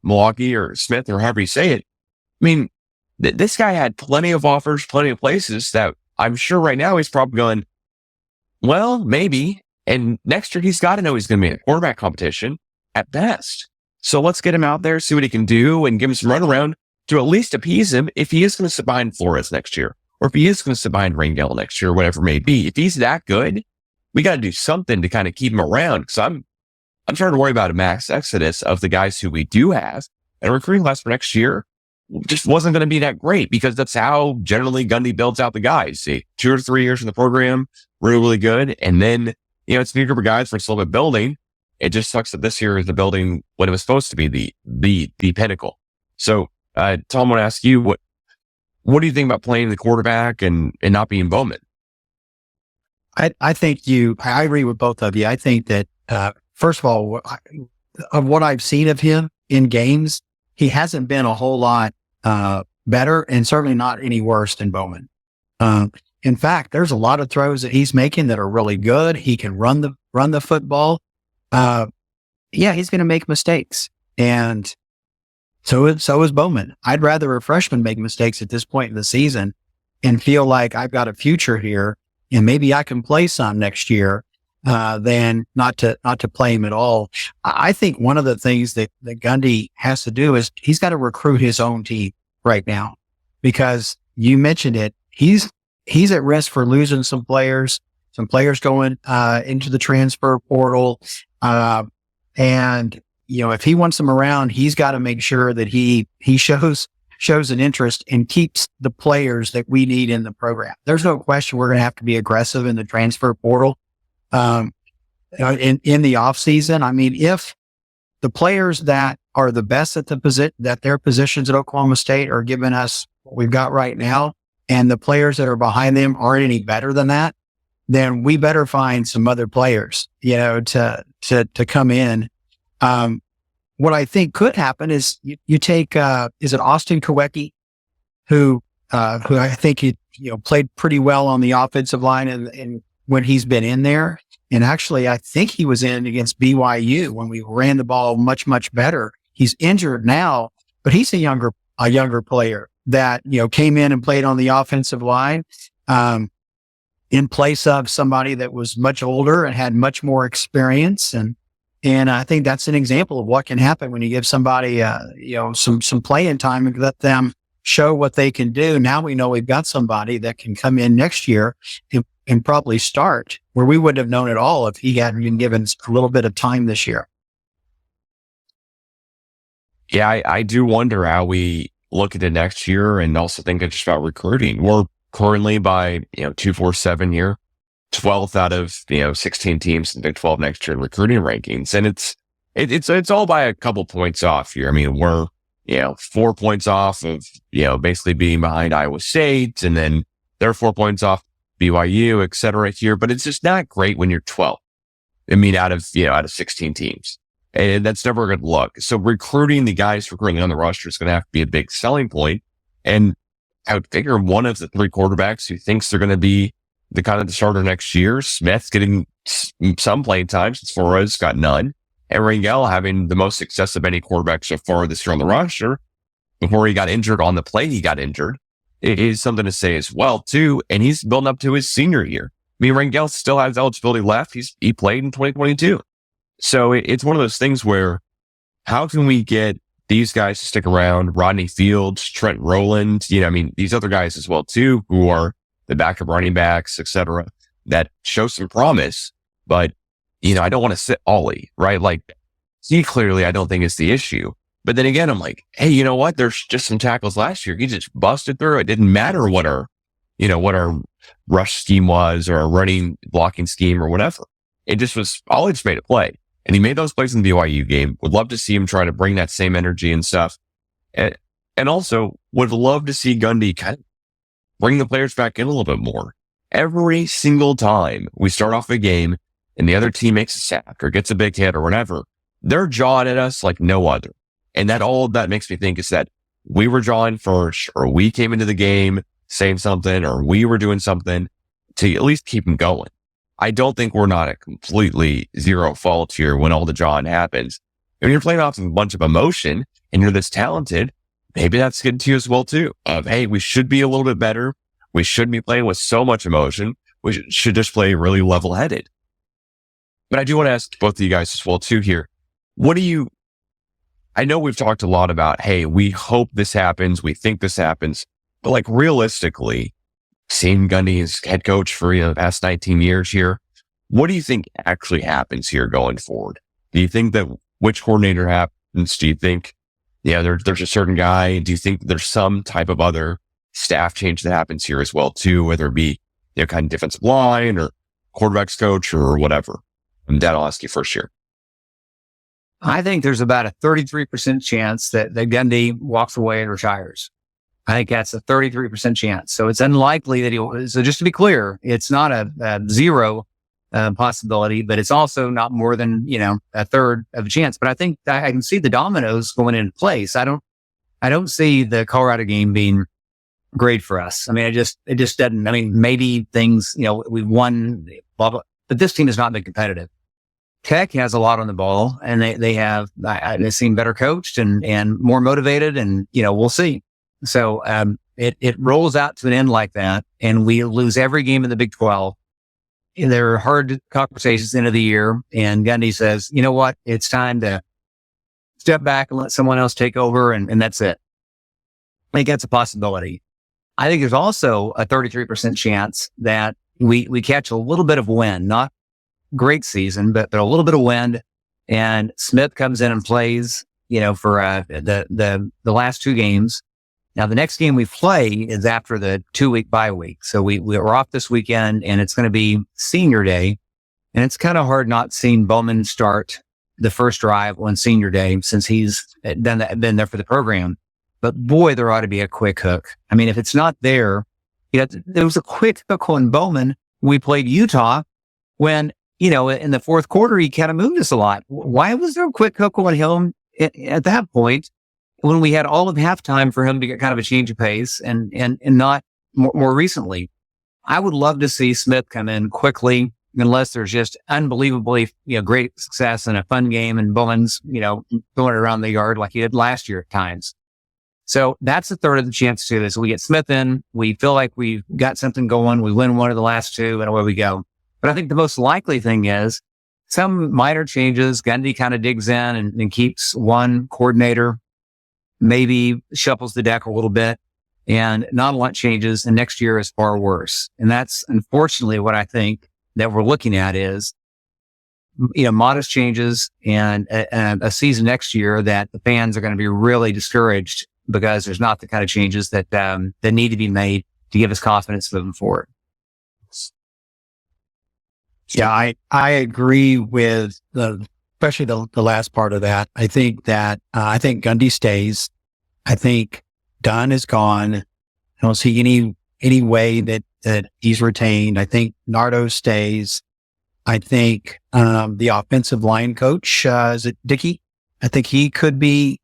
Speaker 2: Milwaukee or Smith or however you say it, this guy had plenty of offers, plenty of places that I'm sure right now he's probably going, well, maybe. And next year he's got to know he's going to be in a quarterback competition at best. So let's get him out there, see what he can do, and give him some runaround to at least appease him if he is going to sit behind Flores next year, or if he is going to sit behind Rangel next year, whatever it may be. If he's that good, we got to do something to kind of keep him around, because I'm starting to worry about a mass exodus of the guys who we do have and recruiting class for next year. just wasn't going to be that great because that's how generally Gundy builds out the guys. See, 2 or 3 years in the program, really, really good. And then, it's a new group of guys for a little bit building. It just sucks that this year is the building when it was supposed to be the pinnacle. So, Tom, I want to ask you, what do you think about playing the quarterback and not being Bowman?
Speaker 3: I think I agree with both of you. I think that, first of all, of what I've seen of him in games, he hasn't been a whole lot better and certainly not any worse than Bowman. In fact, there's a lot of throws that he's making that are really good. He can run the football. He's going to make mistakes. And so is Bowman. I'd rather a freshman make mistakes at this point in the season and feel like I've got a future here and maybe I can play some next year, than not to play him at all. I think one of the things that Gundy has to do is he's got to recruit his own team right now, because you mentioned it. He's at risk for losing some players going into the transfer portal. And if he wants them around, he's got to make sure that he shows an interest and keeps the players that we need in the program. There's no question we're going to have to be aggressive in the transfer portal. In the off season, I mean, if the players that are the best at that their positions at Oklahoma State are giving us what we've got right now, and the players that are behind them aren't any better than that, then we better find some other players, to come in. What I think could happen is you take, is it Austin Kowecki, who I think he, played pretty well on the offensive line and when he's been in there. And actually, I think he was in against BYU when we ran the ball much, much better. He's injured now, but he's a younger player that, came in and played on the offensive line, in place of somebody that was much older and had much more experience. And I think that's an example of what can happen when you give somebody, some playing time and let them show what they can do. Now we know we've got somebody that can come in next year and probably start where we wouldn't have known at all if he hadn't been given a little bit of time this year.
Speaker 2: Yeah, I do wonder how we look at it next year, and also think it's just about recruiting. We're currently by 247 here, 12th out of 16 teams in Big 12 next year in recruiting rankings, and it's all by a couple points off here. I mean, we're 4 points off of basically being behind Iowa State, and then they're 4 points off BYU, et cetera here. But it's just not great when you're 12. I mean, out of 16 teams, and that's never a good look. So recruiting the guys who are currently on the roster is going to have to be a big selling point. And I would figure one of the 3 quarterbacks who thinks they're going to be the kind of the starter next year, Smith's getting some playing time since Flores got none, and Rangel having the most success of any quarterback so far this year on the roster. Before he got injured on the play, he got injured. It is something to say as well too, and he's building up to his senior year. I mean, Rangel still has eligibility left. He played in 2022, so it's one of those things where how can we get these guys to stick around? Rodney Fields, Trent Rowland, these other guys as well too, who are the backup running backs, et cetera, that show some promise. But, I don't want to sit Ollie, right? Like, he clearly, I don't think is the issue. But then again, I'm like, hey, you know what? There's just some tackles last year. He just busted through. It didn't matter what our rush scheme was or our running blocking scheme or whatever. It just was, Ollie just made a play. And he made those plays in the BYU game. Would love to see him try to bring that same energy and stuff. And also would love to see Gundy kind of bring the players back in a little bit more. Every single time we start off a game and the other team makes a sack or gets a big hit or whatever, they're jawing at us like no other. And all that makes me think is that we were jawing first, or we came into the game saying something, or we were doing something to at least keep them going. I don't think we're not at completely zero fault here when all the jawing happens. When you're playing off of a bunch of emotion and you're this talented, maybe that's getting to you as well too. Hey, we should be a little bit better. We shouldn't be playing with so much emotion. We should just play really level-headed. But I do want to ask both of you guys as well too here. I know we've talked a lot about, hey, we hope this happens. We think this happens. But like realistically, seeing Gundy as head coach for the past 19 years here, what do you think actually happens here going forward? Do you think that which coordinator happens? Do you think there's a certain guy. Do you think there's some type of other staff change that happens here as well too, whether it be, kind of defensive line or quarterbacks coach or whatever? And Dad, I'll ask you first here.
Speaker 4: I think there's about a 33% chance that Gundy walks away and retires. I think that's a 33% chance. So it's unlikely that so just to be clear, it's not a zero possibility, but it's also not more than, a third of a chance. But I think I can see the dominoes going into place. I don't see the Colorado game being great for us. I mean, it just doesn't. I mean, maybe things, we've won, blah, blah, but this team has not been competitive. Tech has a lot on the ball, and they seem better coached and more motivated, and, we'll see. So, it rolls out to an end like that, and we lose every game in the Big 12. And there are hard conversations at the end of the year, and Gundy says, you know what? It's time to step back and let someone else take over, and that's it. I think that's a possibility. I think there's also a 33% chance that we catch a little bit of wind, not great season, but a little bit of wind, and Smith comes in and plays, for the last two games. Now, the next game we play is after the 2-week bye week. So we're off this weekend, and it's going to be senior day. And it's kind of hard not seeing Bowman start the first drive on senior day since he's been there for the program. But boy, there ought to be a quick hook. I mean, if it's not there, there was a quick hook on Bowman. We played Utah when, in the fourth quarter, he kind of moved us a lot. Why was there a quick hook on him at that point when we had all of halftime for him to get kind of a change of pace and not more recently? I would love to see Smith come in quickly, unless there's just unbelievably, great success and a fun game and Bowman's, going around the yard like he did last year at times. So that's a third of the chance too. So we get Smith in, we feel like we've got something going, we win one of the last two, and away we go. But I think the most likely thing is some minor changes. Gundy kind of digs in and keeps one coordinator, maybe shuffles the deck a little bit, and not a lot changes. And next year is far worse. And that's unfortunately what I think that we're looking at is, modest changes and a season next year that the fans are going to be really discouraged because there's not the kind of changes that need to be made to give us confidence moving forward.
Speaker 3: Yeah, I agree with especially the last part of that. I think Gundy stays. I think Dunn is gone. I don't see any way that he's retained. I think Nardo stays. I think the offensive line coach, is it Dickey? I think he could be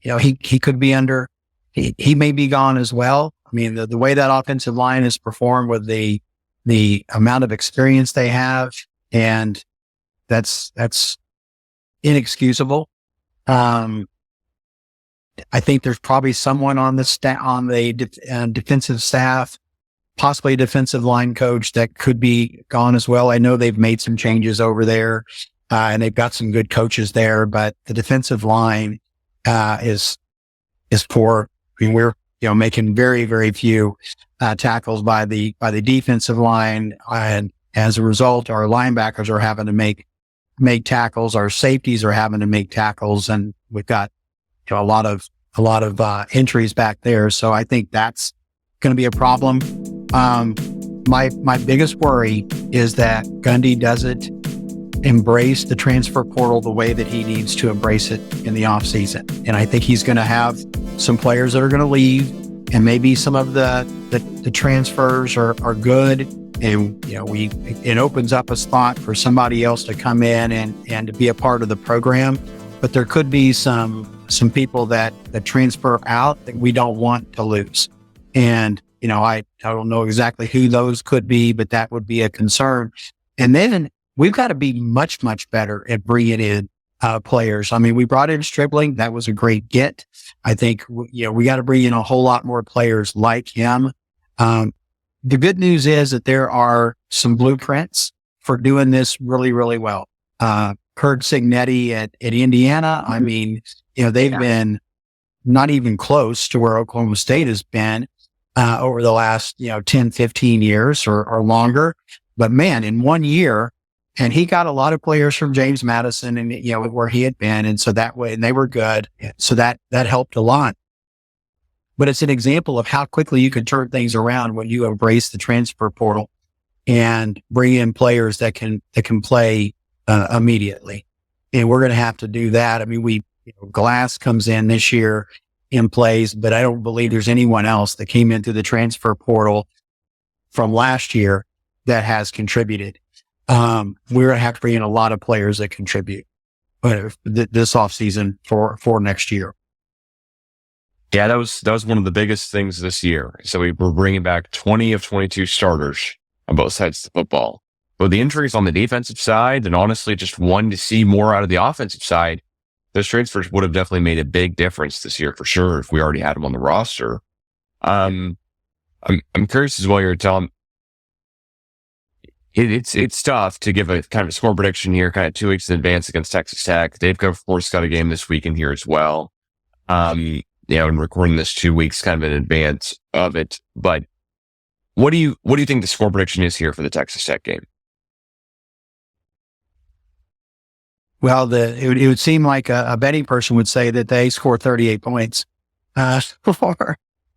Speaker 3: he could be under. He may be gone as well. I mean, the way that offensive line has performed with the amount of experience they have, and that's inexcusable. I think there's probably someone on the defensive staff, possibly a defensive line coach, that could be gone as well. I know they've made some changes over there, and they've got some good coaches there, but the defensive line is poor. I mean, we're making very, very few tackles by the defensive line, and as a result, our linebackers are having to make tackles. Our safeties are having to make tackles, and we've got a lot of entries back there. So I think that's going to be a problem. My biggest worry is that Gundy doesn't embrace the transfer portal the way that he needs to embrace it in the off season. And I think he's going to have some players that are going to leave, and maybe some of the transfers are good. And, it opens up a spot for somebody else to come in and to be a part of the program. But there could be some people that transfer out that we don't want to lose. And, I don't know exactly who those could be, but that would be a concern. And then we've got to be much, much better at bringing in players. I mean, we brought in Stribling. That was a great get. I think, we got to bring in a whole lot more players like him. The good news is that there are some blueprints for doing this really, really well. Kurt Signetti at Indiana. I mean, they've been not even close to where Oklahoma State has been over the last, 10, 15 years or longer. But man, in 1 year, And he got a lot of players from James Madison and, where he had been. And so that way, and they were good. So that helped a lot. But it's an example of how quickly you can turn things around when you embrace the transfer portal and bring in players that can play immediately. And we're going to have to do that. I mean, Glass comes in this year and plays, but I don't believe there's anyone else that came in through the transfer portal from last year that has contributed. We're going to have to bring in a lot of players that contribute this offseason for next year.
Speaker 2: Yeah, that was one of the biggest things this year. So we were bringing back 20 of 22 starters on both sides of the football. But the injuries on the defensive side, and honestly just wanting to see more out of the offensive side, those transfers would have definitely made a big difference this year for sure if we already had them on the roster. I'm curious as well. You're telling it's tough to give a kind of a score prediction here, kind of 2 weeks in advance against Texas Tech. They've of course got a game this weekend here as well. And recording this 2 weeks kind of in advance of it. But what do you think the score prediction is here for the Texas Tech game?
Speaker 3: Well, it would seem like a betting person would say that they score 38 points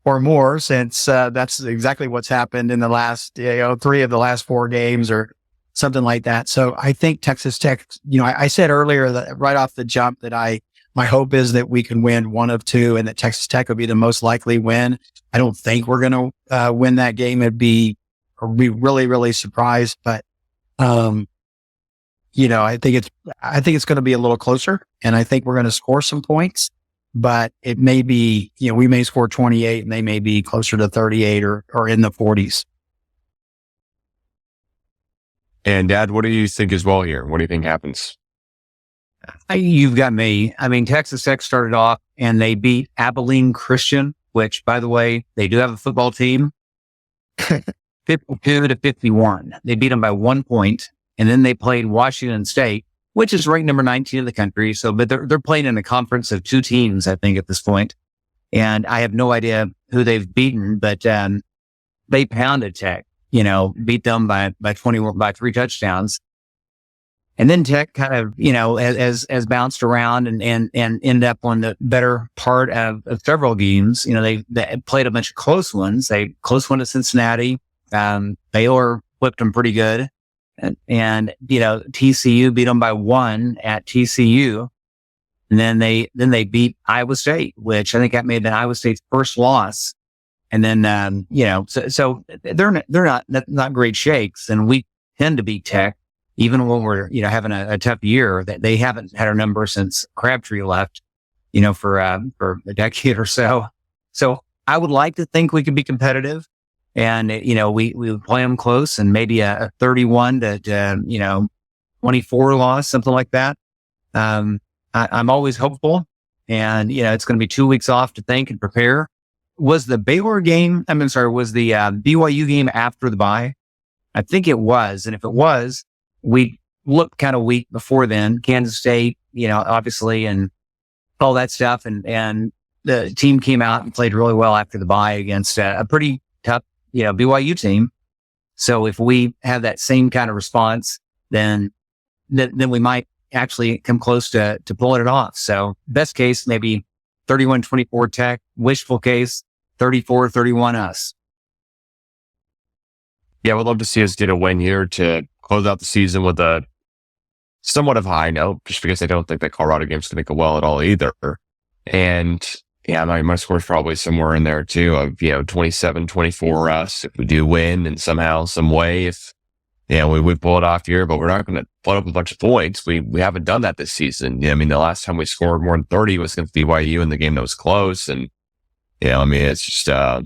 Speaker 3: or more, since that's exactly what's happened in the last 3 of the last 4 games or something like that. So I think Texas Tech, I said earlier that right off the jump that my hope is that we can win 1 of 2 and that Texas Tech would be the most likely win. I don't think we're going to win that game. I'd be really, really surprised. But, I think it's going to be a little closer, and I think we're going to score some points, but it may be, we may score 28 and they may be closer to 38 or in the 40s.
Speaker 2: And Dad, what do you think as well here? What do you think happens?
Speaker 4: You've got me. I mean, Texas Tech started off and they beat Abilene Christian, which, by the way, they do have a football team, 52-51. They beat them by 1 point. And then they played Washington State, which is ranked number 19 in the country. So, but they're playing in a conference of 2 teams, I think, at this point. And I have no idea who they've beaten, but they pounded Tech, beat them by 3 touchdowns. And then Tech kind of, as bounced around and ended up on the better part of several games. They played a bunch of close ones. They close one to Cincinnati. Baylor whipped them pretty good. And TCU beat them by 1 at TCU. And then they beat Iowa State, which I think that made Iowa State's first loss. And then, so they're not great shakes. And we tend to beat Tech. Even when we're, having a tough year, that they haven't had our number since Crabtree left, for a decade or so. So I would like to think we could be competitive, and we would play them close, and maybe a 31 to 24 loss, something like that. I'm always hopeful, and it's going to be 2 weeks off to think and prepare. Was the Baylor game? Was the BYU game after the bye? I think it was, and if it was, we looked kind of weak before then. Kansas State, obviously, and all that stuff. And the team came out and played really well after the bye against a pretty tough, BYU team. So if we have that same kind of response, then we might actually come close to pulling it off. So best case, maybe 31-24 Tech. Wishful case, 34-31 us.
Speaker 2: Yeah, we'd love to see us get a win here to close out the season with a somewhat of a high note, just because I don't think that Colorado game's going to go well at all either. And yeah, my score's probably somewhere in there too of, 27-24 us if we do win and somehow, some way, if, we pull it off here, but we're not going to put up a bunch of points. We haven't done that this season. The last time we scored more than 30 was against BYU in the game that was close. And, it's just, I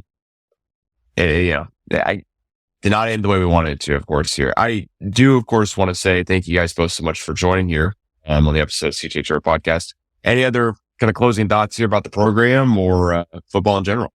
Speaker 2: did not end the way we wanted it to, of course, here. I do, of course, want to say thank you guys both so much for joining here on the episode of CGA Tour podcast. Any other kind of closing thoughts here about the program or football in general?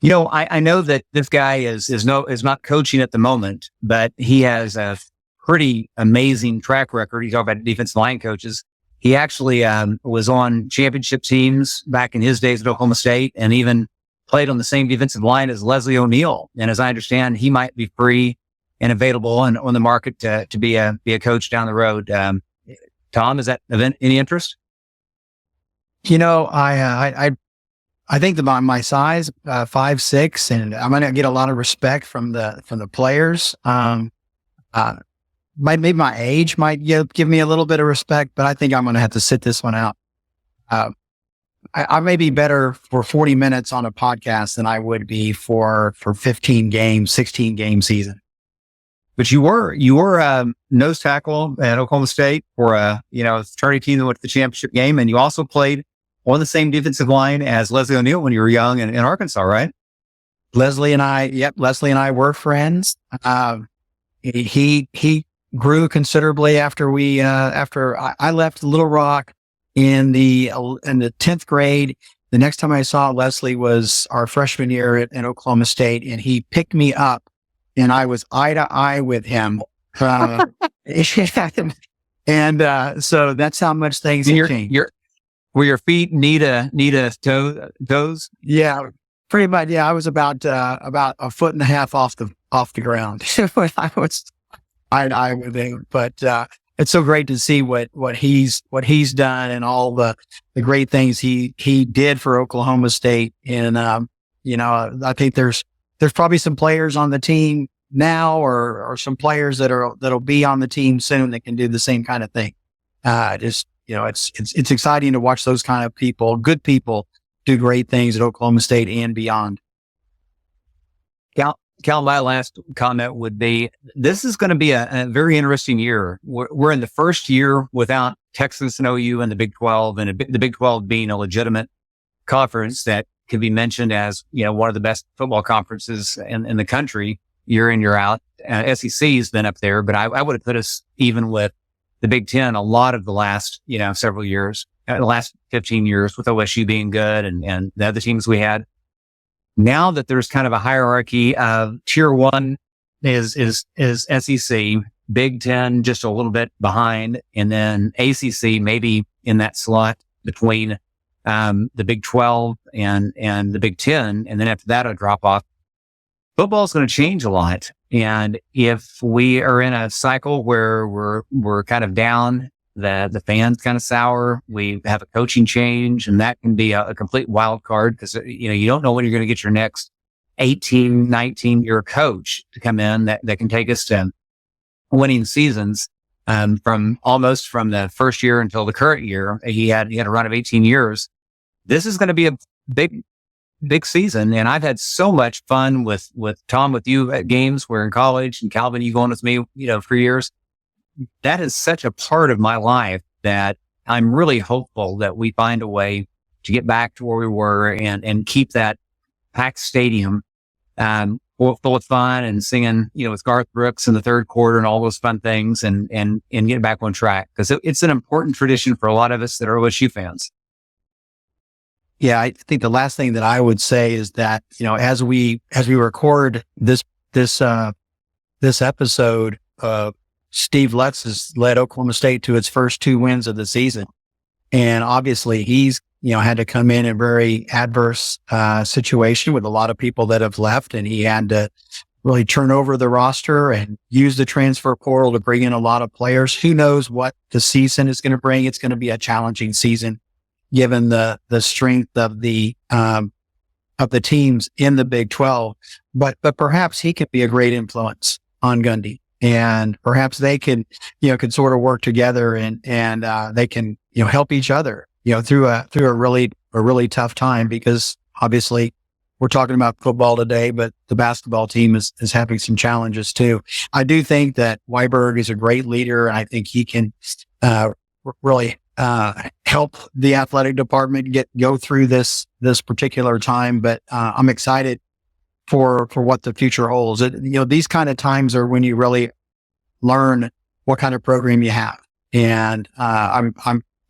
Speaker 4: I know that this guy is not coaching at the moment, but he has a pretty amazing track record. You talk about defensive line coaches. He actually was on championship teams back in his days at Oklahoma State, and even played on the same defensive line as Leslie O'Neal. And as I understand, he might be free and available and on the market to be a coach down the road. Tom, is that event any interest?
Speaker 3: I think that my size, 5'6", and I'm going to get a lot of respect from the players. Maybe my age might give me a little bit of respect, but I think I'm going to have to sit this one out. I may be better for 40 minutes on a podcast than I would be for 15 games, 16 game season.
Speaker 4: But you were nose tackle at Oklahoma State for a fraternity team that went to the championship game, and you also played on the same defensive line as Leslie O'Neal when you were young in Arkansas, right?
Speaker 3: Leslie and I were friends. He grew considerably after I left Little Rock in the 10th grade. The next time I saw Leslie was our freshman year at Oklahoma State, and he picked me up, and I was eye to eye with him. And so that's how much things have changed.
Speaker 4: Were your feet knee to toes?
Speaker 3: Yeah, pretty much. Yeah, I was about a foot and a half off the ground. I was eye to eye with him, but it's so great to see what he's done and all the great things he did for Oklahoma State. And I think there's probably some players on the team now, or some players that'll be on the team soon that can do the same kind of thing. It's exciting to watch those kind of people, good people, do great things at Oklahoma State and beyond.
Speaker 4: Cal, my last comment would be, this is going to be a very interesting year. We're in the first year without Texas and OU and the Big 12, and the Big 12 being a legitimate conference that can be mentioned as, one of the best football conferences in the country year in, year out. SEC has been up there, but I would have put us even with the Big 10 a lot of the last, several years, the last 15 years, with OSU being good and the other teams we had. Now that there's kind of a hierarchy of tier 1 is SEC, Big 10 just a little bit behind, and then ACC maybe in that slot between the Big 12 and the Big 10, and then after that a drop off. Football is going to change a lot, and if we are in a cycle where we're kind of down, the fans kind of sour, we have a coaching change, and that can be a complete wild card because you don't know when you're going to get your next 18, 19 year coach to come in that can take us to winning seasons from the first year until the current year. He had a run of 18 years. This is going to be a big season, and I've had so much fun with Tom, with you at games. We're in college, and Calvin, you going with me, for years. That is such a part of my life that I'm really hopeful that we find a way to get back to where we were and keep that packed stadium full of fun and singing, with Garth Brooks in the third quarter and all those fun things and get back on track, because it's an important tradition for a lot of us that are OSU fans.
Speaker 3: Yeah, I think the last thing that I would say is that, as we record this episode, Steve Lutz has led Oklahoma State to its first 2 wins of the season. And obviously he's, had to come in a very adverse situation with a lot of people that have left, and he had to really turn over the roster and use the transfer portal to bring in a lot of players. Who knows what the season is going to bring? It's going to be a challenging season given the strength of the teams in the Big 12, but perhaps he could be a great influence on Gundy. And perhaps they can sort of work together and they can, help each other, through a really tough time, because obviously we're talking about football today, but the basketball team is having some challenges too. I do think that Weiberg is a great leader, and I think he can, really, help the athletic department go through this particular time. But, I'm excited for what the future holds. These kind of times are when you really learn what kind of program you have. And,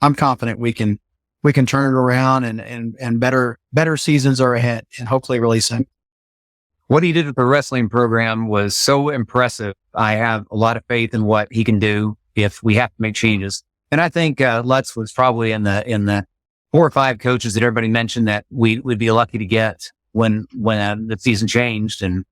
Speaker 3: I'm confident we can turn it around and better seasons are ahead, and hopefully really soon.
Speaker 4: What he did with the wrestling program was so impressive. I have a lot of faith in what he can do if we have to make changes. And I think, Lutz was probably in the 4 or 5 coaches that everybody mentioned that we would be lucky to get when the season changed. And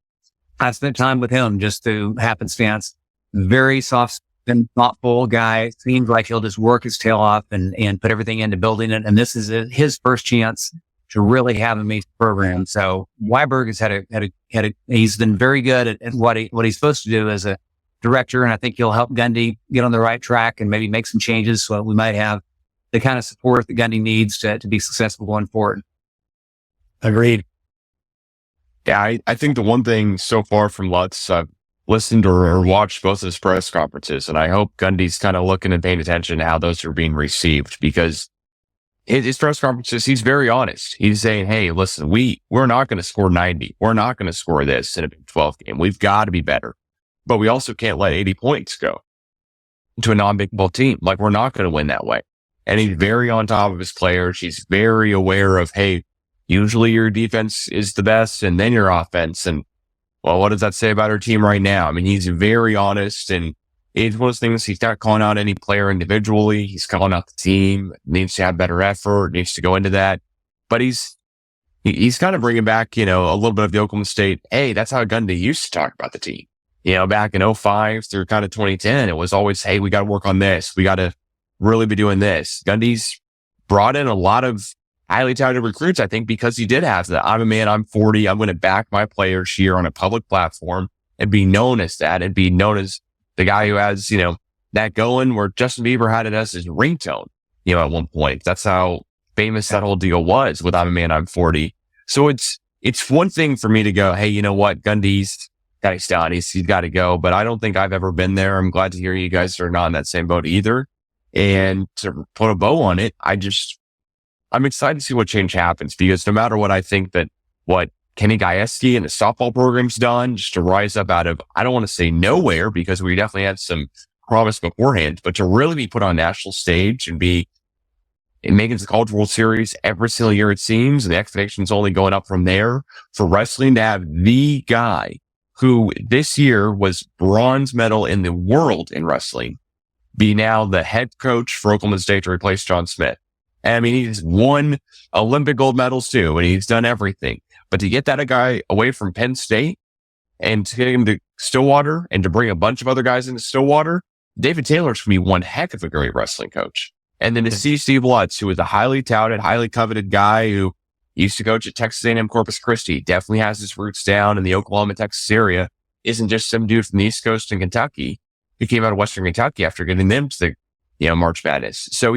Speaker 4: I spent time with him just through happenstance. Very soft and thoughtful guy. Seems like he'll just work his tail off and put everything into building it. And this is his first chance to really have a major program. So Weiberg has he's been very good at what he's supposed to do as a director. And I think he'll help Gundy get on the right track and maybe make some changes. So we might have the kind of support that Gundy needs to be successful going forward.
Speaker 3: Agreed.
Speaker 2: Yeah, I think the one thing so far from Lutz, I've listened or watched both of his press conferences, and I hope Gundy's kind of looking and paying attention to how those are being received, because his press conferences, he's very honest. He's saying, hey, listen, we're not going to score 90. We're not going to score this in a Big 12 game. We've got to be better. But we also can't let 80 points go to a non-Big 12 team. Like, we're not going to win that way. And he's very on top of his players. He's very aware of, hey, usually your defense is the best and then your offense. And, well, what does that say about our team right now? I mean, he's very honest, and it's one of those things. He's not calling out any player individually. He's calling out the team. Needs to have better effort, needs to go into that. But he's kind of bringing back, a little bit of the Oklahoma State. Hey, that's how Gundy used to talk about the team. Back in 2005 through kind of 2010, it was always, hey, we got to work on this. We got to really be doing this. Gundy's brought in a lot of highly touted recruits, I think, because he did have that. I'm a man, I'm 40. I'm going to back my players here on a public platform and be known as that, and be known as the guy who has, that going, where Justin Bieber had it as his ringtone, at one point. That's how famous that whole deal was with I'm a man, I'm 40. So it's one thing for me to go, hey, you know what? Gundy's done. He's got to go. But I don't think I've ever been there. I'm glad to hear you guys are not in that same boat either. And to put a bow on it, I'm excited to see what change happens, because no matter what, I think that what Kenny Gajewski and the softball program's done, just to rise up out of, I don't want to say nowhere, because we definitely had some promise beforehand, but to really be put on national stage and be making the College World Series every single year, it seems, and the expectations only going up from there, for wrestling to have the guy who this year was bronze medal in the world in wrestling be now the head coach for Oklahoma State to replace John Smith. And I mean, he's won Olympic gold medals too, and he's done everything. But to get that guy away from Penn State and to get him to Stillwater and to bring a bunch of other guys into Stillwater, David Taylor's going to be one heck of a great wrestling coach. And then to see Steve Lutz, who was a highly touted, highly coveted guy who used to coach at Texas A&M Corpus Christi, definitely has his roots down in the Oklahoma, Texas area, isn't just some dude from the East Coast in Kentucky who came out of Western Kentucky after getting them to the, March Madness. So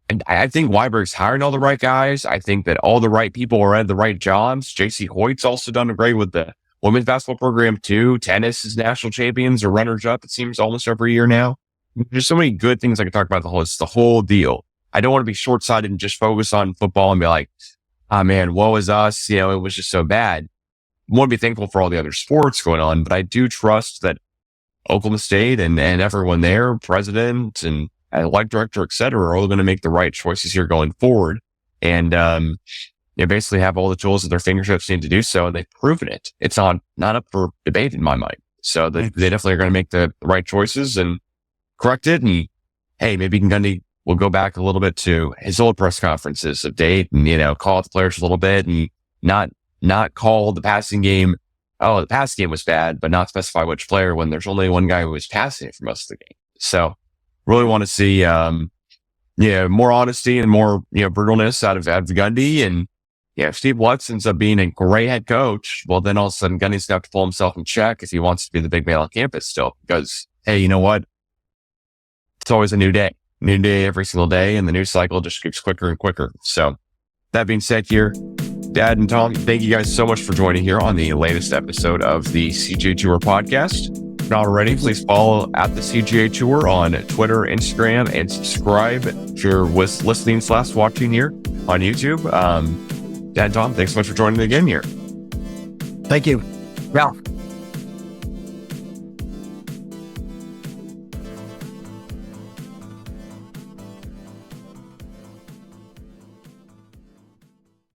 Speaker 2: and I think Weiberg's hiring all the right guys. I think that all the right people are at the right jobs. J.C. Hoyt's also done great with the women's basketball program too. Tennis is national champions or runners up, it seems, almost every year now. There's so many good things I can talk about. It's the whole deal. I don't want to be short-sighted and just focus on football and be like, oh man, woe is us. It was just so bad. I want to be thankful for all the other sports going on, but I do trust that Oklahoma State and everyone there, president and athletic director, et cetera, are all going to make the right choices here going forward. And, basically have all the tools at their fingertips need to do so. And they've proven it. It's not up for debate in my mind. So they definitely are going to make the right choices and correct it. And hey, maybe Gundy will go back a little bit to his old press conferences of date and, call out the players a little bit and not call the passing game. Oh, the passing game was bad, but not specify which player when there's only one guy who was passing it for most of the game. So really want to see, more honesty and more, brutalness out of Gundy. And if Steve Lutz ends up being a great head coach, well, then all of a sudden Gundy's going to have to pull himself in check if he wants to be the big male on campus still, because, hey, you know what? It's always a new day every single day. And the news cycle just keeps quicker and quicker. So that being said here, Dad and Tom, thank you guys so much for joining here on the latest episode of the CGA Tour podcast. If not already, please follow at the CGA Tour on Twitter, Instagram, and subscribe if you're listening/watching here on YouTube. Dad and Tom, thanks so much for joining me again here.
Speaker 3: Thank you.
Speaker 4: Well,